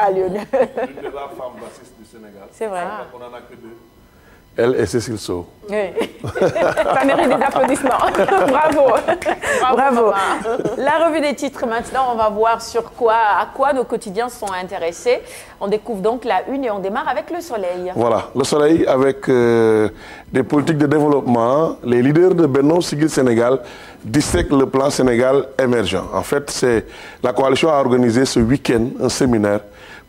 Ah, Lionel. L'une des rares femmes bassistes du Sénégal. C'est vrai. On n'en a que deux. Elle et Cécile Sow. Oui. Ça mérite des applaudissements. Bravo. Bravo. La revue des titres maintenant, on va voir à quoi nos quotidiens sont intéressés. On découvre donc la une et on démarre avec Le Soleil. Voilà, Le Soleil avec des politiques de développement. Les leaders de Benno Siggil Sénégal dissèquent le plan Sénégal émergent. En fait, la coalition a organisé ce week-end un séminaire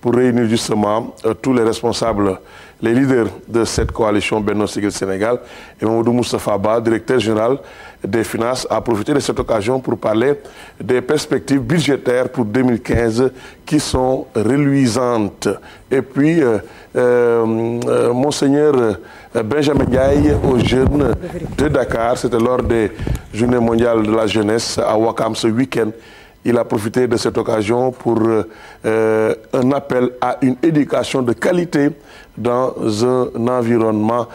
pour réunir justement tous les responsables, les leaders de cette coalition Benno Siggil Sénégal. Et Mamadou Moustapha Ba, directeur général des finances, a profité de cette occasion pour parler des perspectives budgétaires pour 2015 qui sont reluisantes. Et puis, Monseigneur Benjamin Ndiaye aux jeunes de Dakar, c'était lors des Journées mondiales de la jeunesse à Ouakam ce week-end. Il a profité de cette occasion pour un appel à une éducation de qualité dans un environnement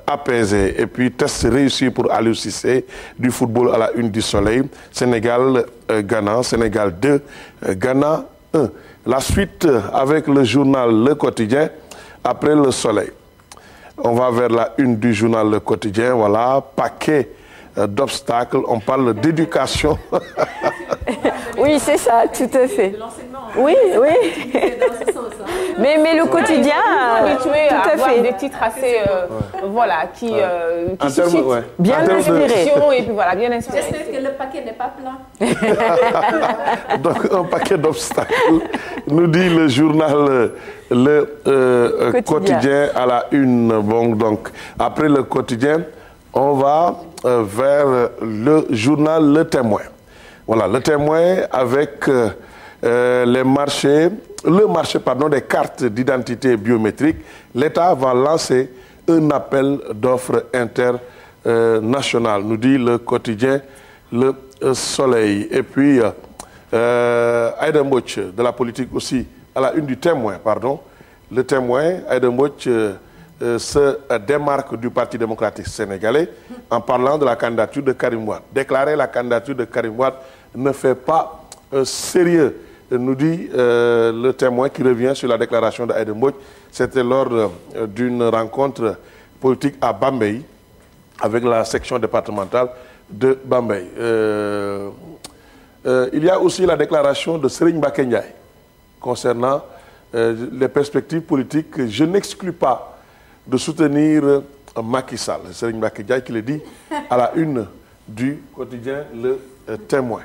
apaisé. Et puis, test réussi pour Aliou Cissé, du football à la une du Soleil. Sénégal-Ghana, Sénégal 2, Ghana 1. La suite avec le journal Le Quotidien, après Le Soleil. On va vers la une du journal Le Quotidien. Voilà, paquet d'obstacles. On parle d'éducation. Oui, c'est ça, tout à fait. Oui, oui. Mais le quotidien, habitué tout à à fait. des titres assez, voilà, qui suscitent bien inspirés. Et puis voilà, bien inspirés. J'espère que le paquet n'est pas plein. Donc un paquet d'obstacles, nous dit le journal Le Quotidien à la une. Bon, donc après Le Quotidien, on va vers le journal Le Témoin. Voilà, Le Témoin avec le marché des cartes d'identité biométrique. L'État va lancer un appel d'offres international, nous dit Le Quotidien Le Soleil. Et puis, Aïda Mbodj, de la politique aussi, à la une du Témoin, pardon. Le Témoin, Aïda Mbodj se démarque du Parti démocratique sénégalais en parlant de la candidature de Karim Wade. Déclarer la candidature de Karim Wade ne fait pas sérieux, nous dit Le Témoin qui revient sur la déclaration d'Aïda Mbodj. C'était lors d'une rencontre politique à Bambey avec la section départementale de Bambey. Il y a aussi la déclaration de Serigne Mbacké Ndiaye concernant les perspectives politiques. Je n'exclus pas de soutenir Macky Sall. Serigne Mbacké Ndiaye qui le dit à la une du quotidien Le Témoin.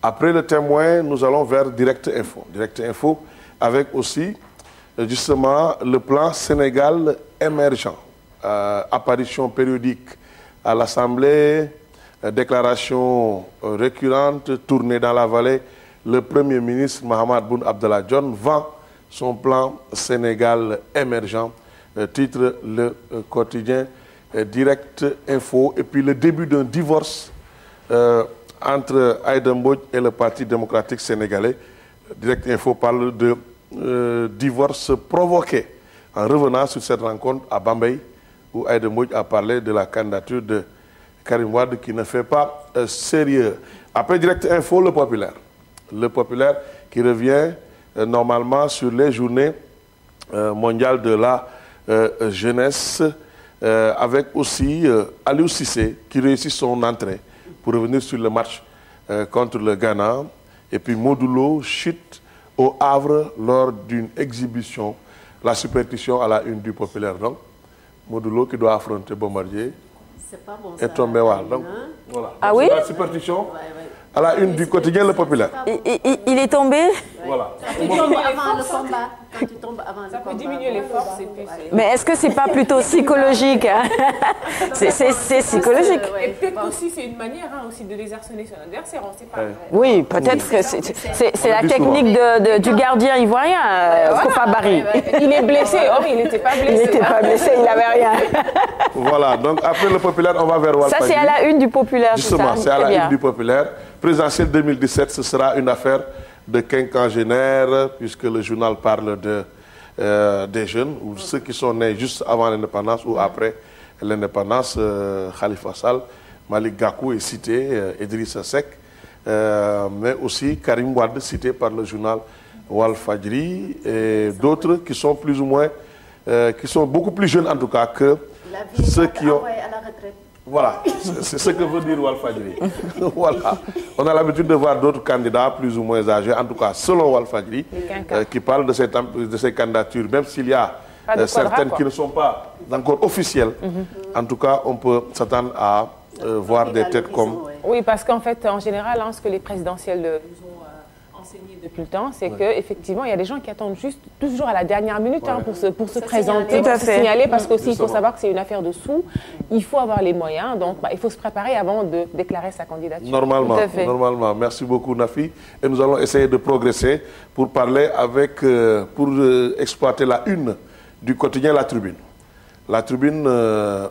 Après Le Témoin, nous allons vers Direct Info. Direct Info avec aussi justement le plan Sénégal émergent. Apparition périodique à l'Assemblée, déclaration récurrente, tournée dans la vallée. Le Premier ministre Mahammed Boun Abdallah Dionne vend son plan Sénégal émergent. Titre Le Quotidien Direct Info. Et puis le début d'un divorce entre Aïda Mbodj et le Parti démocratique sénégalais. Direct Info parle de divorce provoqué en revenant sur cette rencontre à Bambey où Aïda Mbodj a parlé de la candidature de Karim Wade qui ne fait pas sérieux. Après Direct Info, Le Populaire. Le Populaire qui revient normalement sur les journées mondiales de la jeunesse avec aussi Aliou Cissé qui réussit son entrée pour revenir sur le match contre le Ghana. Et puis Modulo chute au Havre lors d'une exhibition. La superstition à la une du Populaire. Donc, Modulo qui doit affronter Bombardier est tombé mal. Donc, voilà. Ah oui? La superstition à la une du quotidien Le Populaire. Il est tombé? Voilà. Tu tombes avant le combat. Quand tu tombes avant le combat. Ça peut diminuer les forces. Mais est-ce que c'est pas plutôt psychologique? C'est psychologique. Et peut-être aussi c'est une manière aussi de désarçonner son adversaire, on ne sait pas. Oui, peut-être que c'est la technique du gardien ivoirien, Kofa Barry. Il est blessé, or il n'était pas blessé. Il n'était pas blessé, il n'avait rien. Voilà, donc après Le Populaire, on va vers Walfadjri. Ça, c'est à la une du Populaire. Justement, c'est à la une du Populaire. Présidentielle 2017, ce sera une affaire de quinquagénaire, puisque le journal parle des jeunes, ou ceux qui sont nés juste avant l'indépendance ou après l'indépendance. Khalifa Sall, Malick Gakou est cité, Idrissa Seck, mais aussi Karim Wade, cité par le journal Walfadjri et d'autres qui sont plus ou moins, qui sont beaucoup plus jeunes en tout cas que ceux qui ont... à la retraite. Voilà, c'est ce que veut dire Walfadjri. Voilà. On a l'habitude de voir d'autres candidats plus ou moins âgés, en tout cas selon Walfadjri, qui parlent de ces candidatures, même s'il y a certaines qui ne sont pas encore officielles. En tout cas, on peut s'attendre à voir des têtes comme... Oui, parce qu'en fait, en général, ce que les présidentielles nous ont enseigné depuis le temps, c'est qu'effectivement, il y a des gens qui attendent juste toujours à la dernière minute pour se présenter, pour se signaler, parce qu'aussi, il faut savoir que c'est une affaire de sous. Il faut avoir les moyens, donc il faut se préparer avant de déclarer sa candidature. Normalement, normalement. Merci beaucoup, Nafi. Et nous allons essayer de progresser pour parler avec, pour exploiter la une du quotidien La Tribune. La Tribune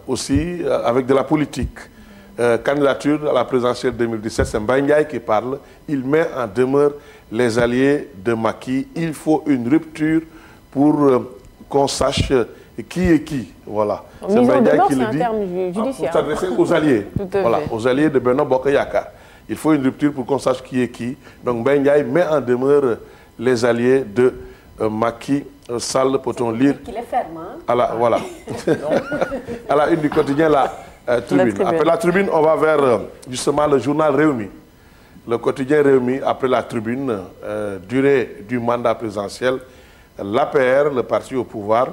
aussi, avec de la politique. Candidature à la présidentielle 2017, c'est Mbaye Ndiaye qui parle. Il met en demeure les alliés de Macky. Il faut une rupture pour qu'on sache qui est qui. Voilà. C'est Mbaye Ndiaye qui le dit. Pour s'adresser aux alliés. Voilà, aux alliés de Benno Bokk Yakaar. Il faut une rupture pour qu'on sache qui est qui. Donc Mbaye Ndiaye met en demeure les alliés de Macky Sall, peut-on lire. Qu'il est ferme, hein? Voilà. À la une du quotidien, la Tribune. Après la Tribune, on va vers justement le journal Réumi. Le quotidien Réumi, après la Tribune, durée du mandat présidentiel, l'APR, le parti au pouvoir,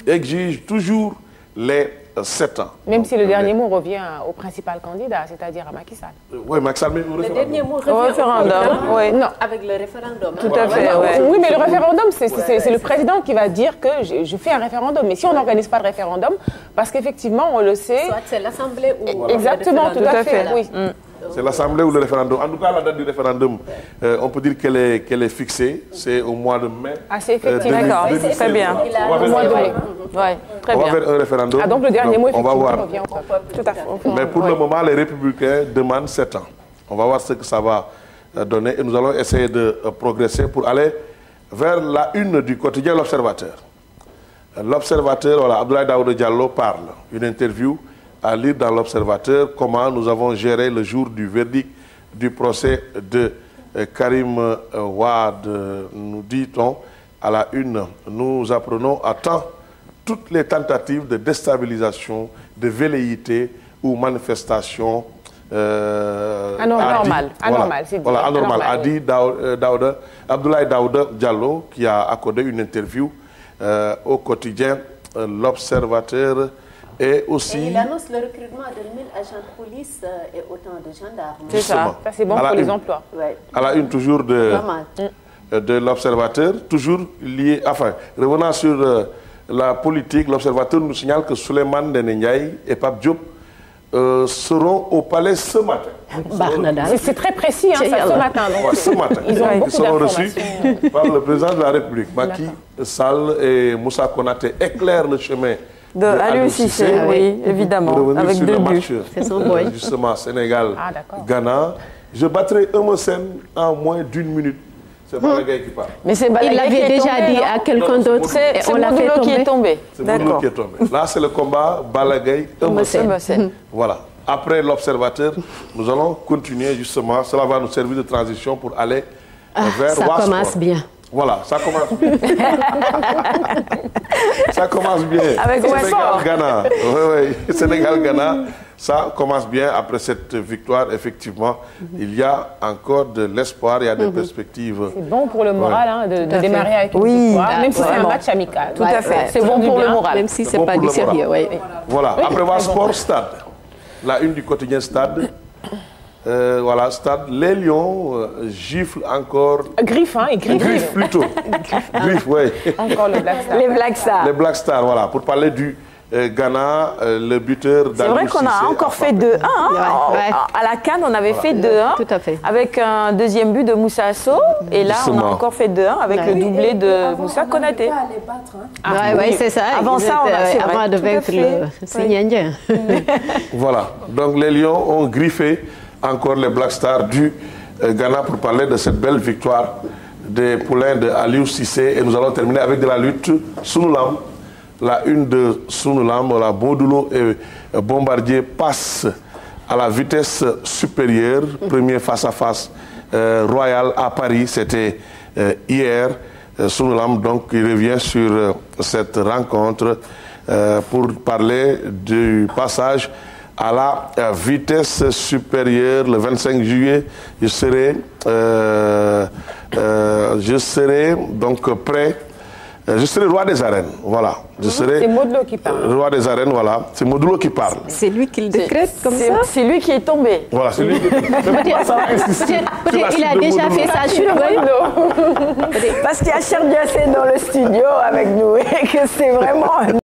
exige toujours les 7 ans. Même donc, si le dernier mot revient au principal candidat, c'est-à-dire à Macky Sall. Oui, Macky Sall, mais au référendum. Le dernier mot revient au référendum. Oui, non. Avec le référendum. Tout à fait. Oui, mais le référendum, c'est le président qui va dire que je fais un référendum. Mais si on n'organise pas de référendum, parce qu'effectivement, on le sait... Soit c'est l'Assemblée ou... Voilà. Exactement, tout à fait. Oui. C'est l'Assemblée ou le référendum. En tout cas, la date du référendum, on peut dire qu'elle est fixée. C'est au mois de mai. Ah, c'est effectivement. D'accord, très bien. Au mois de mai. Ouais, très on bien. va faire un référendum. Ah, donc le dernier mot, on va voir. Revient au peuple. Tout à fait. Mais pour le moment, les Républicains demandent 7 ans. On va voir ce que ça va donner. Et nous allons essayer de progresser pour aller vers la une du quotidien L'Observateur. L'Observateur, voilà, Abdoulaye Daouda Diallo parle. Une interview à lire dans l'Observateur comment nous avons géré le jour du verdict du procès de Karim Wade. Nous dit-on à la une, nous apprenons à temps toutes les tentatives de déstabilisation, de velléité ou manifestation anormal, a dit Abdoulaye Daouda Diallo, qui a accordé une interview au quotidien L'Observateur. Et aussi... Et il annonce le recrutement de 1000 agents de police et autant de gendarmes. C'est ça, c'est bon pour les emplois. Ouais. À la une toujours de l'Observateur, toujours lié... Enfin, revenant sur la politique, l'Observateur nous signale que Souleymane Ndéné Ndiaye et Pape Diop seront au palais ce matin. C'est très précis, hein, ça, ce matin. Donc, ce matin. Ils seront reçus par le président de la République. Macky Sall et Moussa Konaté éclairent le chemin de Aliou Cissé, oui, évidemment, avec 2 buts. C'est son boy. Justement, Sénégal-Ghana. Je battrai Emerson en moins d'1 minute. C'est Balagaï qui parle. Mais c'est Balagaï qui est tombé. Il l'avait déjà dit à quelqu'un d'autre. C'est Modulo qui est tombé. C'est Modulo qui est tombé. Là, c'est le combat Balagaï-Emerson. Voilà. Après l'Observateur, nous allons continuer justement. Cela va nous servir de transition pour aller vers ça Wassport. Commence bien. Voilà, ça commence bien. Ça commence bien. Avec Sénégal-Ghana. Oui, Sénégal-Ghana, ça commence bien. Après cette victoire, effectivement, il y a encore de l'espoir, il y a des perspectives. C'est bon pour le moral hein, de démarrer avec une victoire, même si c'est un match amical. Tout à fait. C'est bon pour le moral. Même si ce n'est pas du sérieux. Voilà, après Wassport, Stade. La une du quotidien Stade. Voilà, Stade, les Lions giflent encore... Griffent, hein, ils griffent plutôt. Griffent, oui. Encore le Black Star. Les Black Stars. Les Black Stars, voilà, pour parler du Ghana, le buteur d'Aliou Cissé. C'est vrai qu'on a encore fait 2-1. À la CAN, on avait fait 2-1. Tout à fait. Avec un deuxième but de Moussa Sow. Et là, on a encore fait 2-1 avec le doublé de Moussa Konaté. Oui, c'est ça. Avant ça, on a avant de vaincre le Signandien. Voilà, donc les Lions ont griffé encore les Black Stars du Ghana pour parler de cette belle victoire des poulains de Aliou Cissé. Et nous allons terminer avec de la lutte Sunulam. La une de Sunulam, la Modulo et Bombardier passent à la vitesse supérieure. Premier face-à-face royal à Paris, c'était hier. Sunu Lamb, donc, il revient sur cette rencontre pour parler du passage à la vitesse supérieure. Le 25 juillet, je serai donc prêt. Je serai roi des arènes, voilà. C'est Modou qui parle. Roi des arènes, voilà. C'est Modou qui parle. C'est lui qui le décrète comme ça. C'est lui qui est tombé. Voilà, c'est lui qui Peut-être il a déjà fait ça sur Parce qu'il y a Cher Diassé dans le studio avec nous et que c'est vraiment...